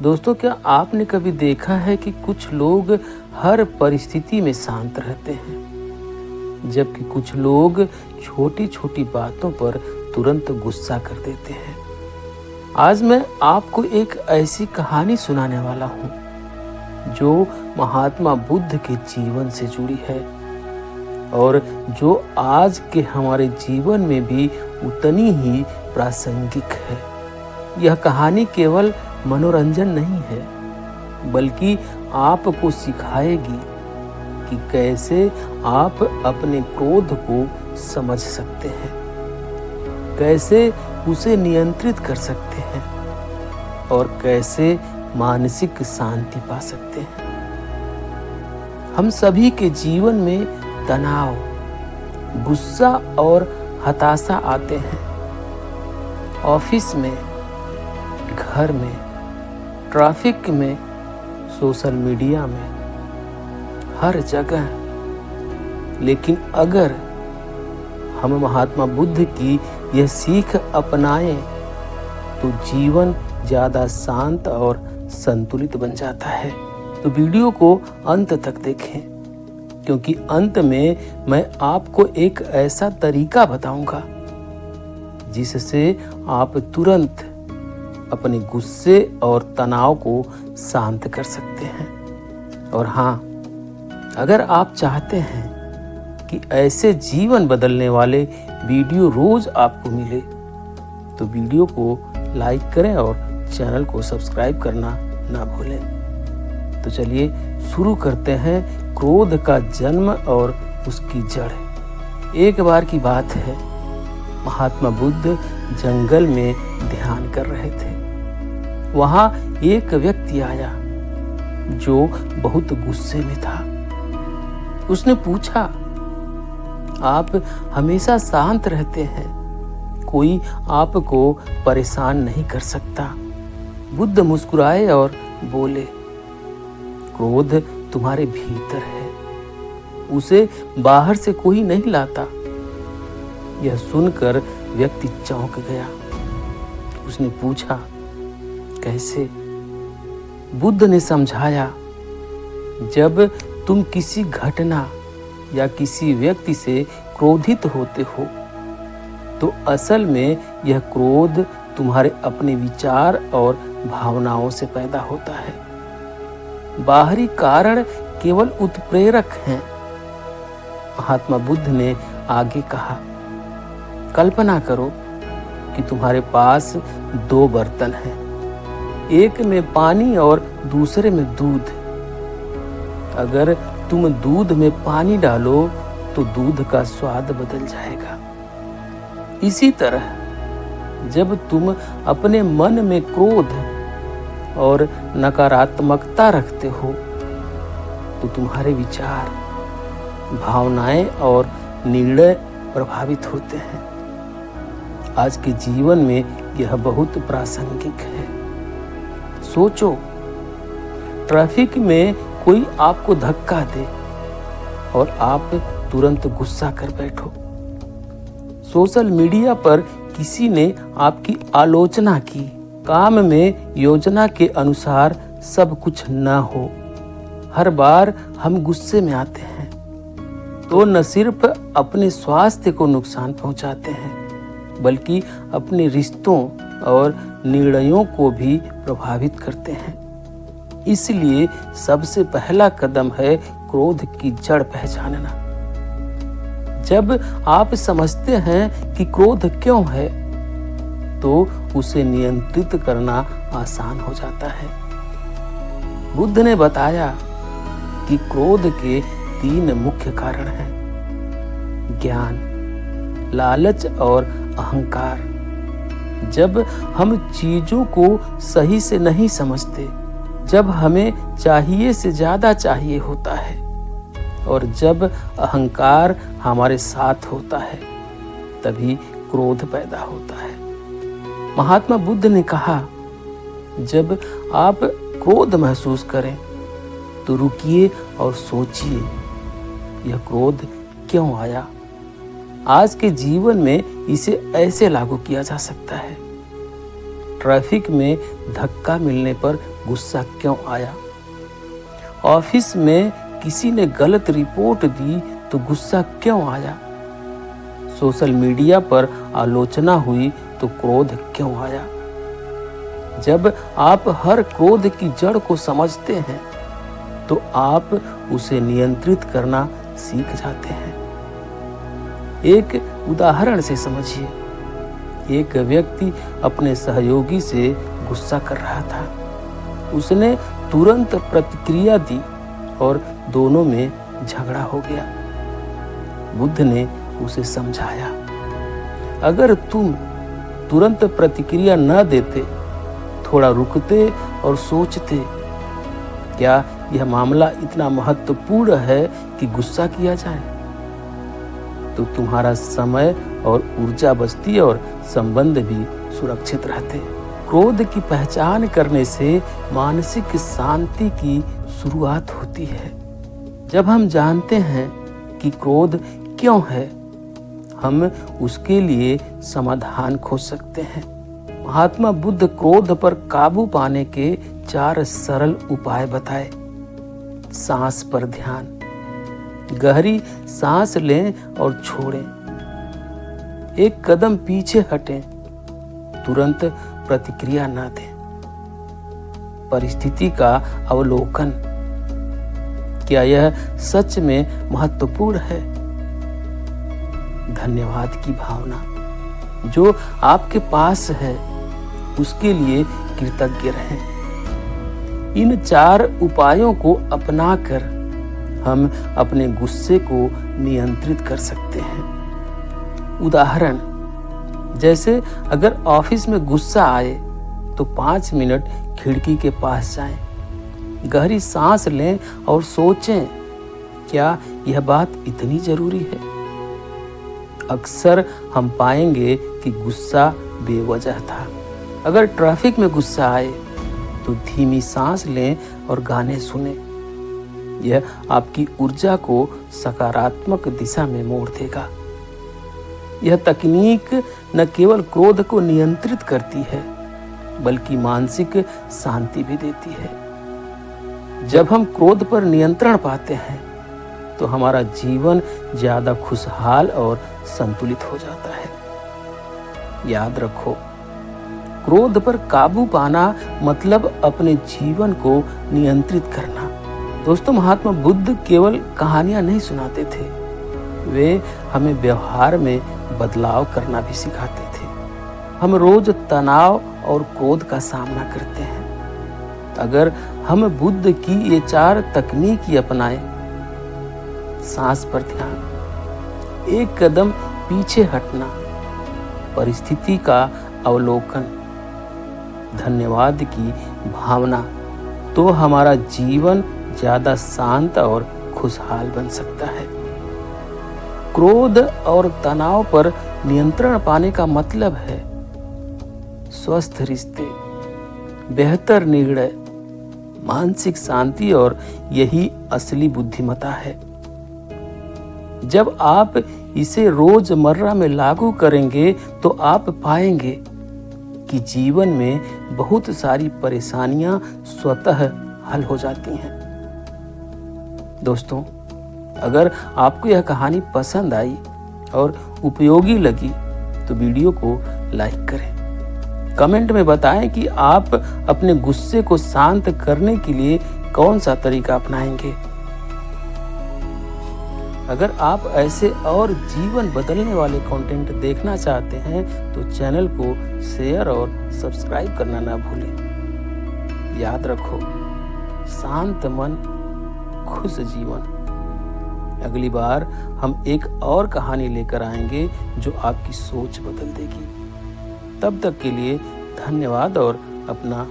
दोस्तों, क्या आपने कभी देखा है कि कुछ लोग हर परिस्थिति में शांत रहते हैं, जबकि कुछ लोग छोटी छोटी बातों पर तुरंत गुस्सा कर देते हैं। आज मैं आपको एक ऐसी कहानी सुनाने वाला हूँ जो महात्मा बुद्ध के जीवन से जुड़ी है और जो आज के हमारे जीवन में भी उतनी ही प्रासंगिक है। यह कहानी केवल मनोरंजन नहीं है, बल्कि आपको सिखाएगी कि कैसे आप अपने क्रोध को समझ सकते हैं, कैसे उसे नियंत्रित कर सकते हैं और कैसे मानसिक शांति पा सकते हैं। हम सभी के जीवन में तनाव, गुस्सा और हताशा आते हैं। ऑफिस में, घर में, ट्रैफिक में, सोशल मीडिया में, हर जगह। लेकिन अगर हम महात्मा बुद्ध की यह सीख अपनाएं तो जीवन ज़्यादा शांत और संतुलित बन जाता है। तो वीडियो को अंत तक देखें, क्योंकि अंत में मैं आपको एक ऐसा तरीका बताऊंगा जिससे आप तुरंत अपने गुस्से और तनाव को शांत कर सकते हैं। और हाँ, अगर आप चाहते हैं कि ऐसे जीवन बदलने वाले वीडियो रोज आपको मिले तो वीडियो को लाइक करें और चैनल को सब्सक्राइब करना ना भूलें। तो चलिए शुरू करते हैं क्रोध का जन्म और उसकी जड़। एक बार की बात है, महात्मा बुद्ध जंगल में ध्यान कर रहे थे। वहां एक व्यक्ति आया जो बहुत गुस्से में था। उसने पूछा, आप हमेशा शांत रहते हैं, कोई आपको परेशान नहीं कर सकता। बुद्ध मुस्कुराए और बोले, क्रोध तुम्हारे भीतर है, उसे बाहर से कोई नहीं लाता। यह सुनकर व्यक्ति चौंक गया। उसने पूछा, कैसे? बुद्ध ने समझाया, जब तुम किसी घटना या किसी व्यक्ति से क्रोधित होते हो तो असल में यह क्रोध तुम्हारे अपने विचार और भावनाओं से पैदा होता है। बाहरी कारण केवल उत्प्रेरक हैं। महात्मा बुद्ध ने आगे कहा, कल्पना करो कि तुम्हारे पास दो बर्तन हैं, एक में पानी और दूसरे में दूध। अगर तुम दूध में पानी डालो तो दूध का स्वाद बदल जाएगा। इसी तरह जब तुम अपने मन में क्रोध और नकारात्मकता रखते हो तो तुम्हारे विचार, भावनाएं और निर्णय प्रभावित होते हैं। आज के जीवन में यह बहुत प्रासंगिक है। सोचो, ट्रैफिक में कोई आपको धक्का दे और आप तुरंत गुस्सा कर बैठो। सोशल मीडिया पर किसी ने आपकी आलोचना की, काम में योजना के अनुसार सब कुछ न हो। हर बार हम गुस्से में आते हैं तो न सिर्फ अपने स्वास्थ्य को नुकसान पहुंचाते हैं, बल्कि अपने रिश्तों और निर्णयों को भी प्रभावित करते हैं। इसलिए सबसे पहला कदम है क्रोध की जड़ पहचानना। जब आप समझते हैं कि क्रोध क्यों है तो उसे नियंत्रित करना आसान हो जाता है। बुद्ध ने बताया कि क्रोध के 3 मुख्य कारण हैं, ज्ञान, लालच और अहंकार। जब हम चीजों को सही से नहीं समझते, जब हमें चाहिए से ज्यादा चाहिए होता है और जब अहंकार हमारे साथ होता है, तभी क्रोध पैदा होता है। महात्मा बुद्ध ने कहा, जब आप क्रोध महसूस करें तो रुकिए और सोचिए, यह क्रोध क्यों आया। आज के जीवन में इसे ऐसे लागू किया जा सकता है। ट्रैफिक में धक्का मिलने पर गुस्सा क्यों आया? ऑफिस में किसी ने गलत रिपोर्ट दी तो गुस्सा क्यों आया? सोशल मीडिया पर आलोचना हुई तो क्रोध क्यों आया? जब आप हर क्रोध की जड़ को समझते हैं तो आप उसे नियंत्रित करना सीख जाते हैं। एक उदाहरण से समझिए। एक व्यक्ति अपने सहयोगी से गुस्सा कर रहा था। उसने तुरंत प्रतिक्रिया दी और दोनों में झगड़ा हो गया। बुद्ध ने उसे समझाया, अगर तुम तुरंत प्रतिक्रिया न देते, थोड़ा रुकते और सोचते, क्या यह मामला इतना महत्वपूर्ण है कि गुस्सा किया जाए, तो तुम्हारा समय और ऊर्जा बचती और संबंध भी सुरक्षित रहते। क्रोध की पहचान करने से मानसिक शांति की शुरुआत होती है। जब हम जानते हैं कि क्रोध क्यों है, हम उसके लिए समाधान खोज सकते हैं। महात्मा बुद्ध क्रोध पर काबू पाने के 4 सरल उपाय बताए। सांस पर ध्यान, गहरी सांस लें और छोड़ें, एक कदम पीछे हटें, तुरंत प्रतिक्रिया न दें, परिस्थिति का अवलोकन, क्या यह सच में महत्वपूर्ण है, धन्यवाद की भावना, जो आपके पास है उसके लिए कृतज्ञ रहें। इन 4 उपायों को अपनाकर हम अपने गुस्से को नियंत्रित कर सकते हैं। उदाहरण, जैसे अगर ऑफिस में गुस्सा आए तो 5 मिनट खिड़की के पास जाएं, गहरी सांस लें और सोचें, क्या यह बात इतनी जरूरी है? अक्सर हम पाएंगे कि गुस्सा बेवजह था। अगर ट्रैफिक में गुस्सा आए तो धीमी सांस लें और गाने सुनें। यह आपकी ऊर्जा को सकारात्मक दिशा में मोड़ देगा। यह तकनीक न केवल क्रोध को नियंत्रित करती है, बल्कि मानसिक शांति भी देती है। जब हम क्रोध पर नियंत्रण पाते हैं तो हमारा जीवन ज्यादा खुशहाल और संतुलित हो जाता है। याद रखो, क्रोध पर काबू पाना मतलब अपने जीवन को नियंत्रित करना। दोस्तों, महात्मा बुद्ध केवल कहानियां नहीं सुनाते थे, वे हमें व्यवहार में बदलाव करना भी सिखाते थे। हम रोज तनाव और क्रोध का सामना करते हैं। अगर हम बुद्ध की ये 4 तकनीक अपनाएं, सांस पर ध्यान, एक कदम पीछे हटना, परिस्थिति का अवलोकन, धन्यवाद की भावना, तो हमारा जीवन ज्यादा शांत और खुशहाल बन सकता है। क्रोध और तनाव पर नियंत्रण पाने का मतलब है स्वस्थ रिश्ते, बेहतर निर्णय, मानसिक शांति, और यही असली बुद्धिमत्ता है। जब आप इसे रोजमर्रा में लागू करेंगे तो आप पाएंगे कि जीवन में बहुत सारी परेशानियां स्वतः हल हो जाती हैं। दोस्तों, अगर आपको यह कहानी पसंद आई और उपयोगी लगी तो वीडियो को लाइक करें। कमेंट में बताएं कि आप अपने गुस्से को शांत करने के लिए कौन सा तरीका अपनाएंगे। अगर आप ऐसे और जीवन बदलने वाले कंटेंट देखना चाहते हैं तो चैनल को शेयर और सब्सक्राइब करना ना भूलें। याद रखो, शांत मन, खुश जीवन। अगली बार हम एक और कहानी लेकर आएंगे जो आपकी सोच बदल देगी। तब तक के लिए धन्यवाद और अपना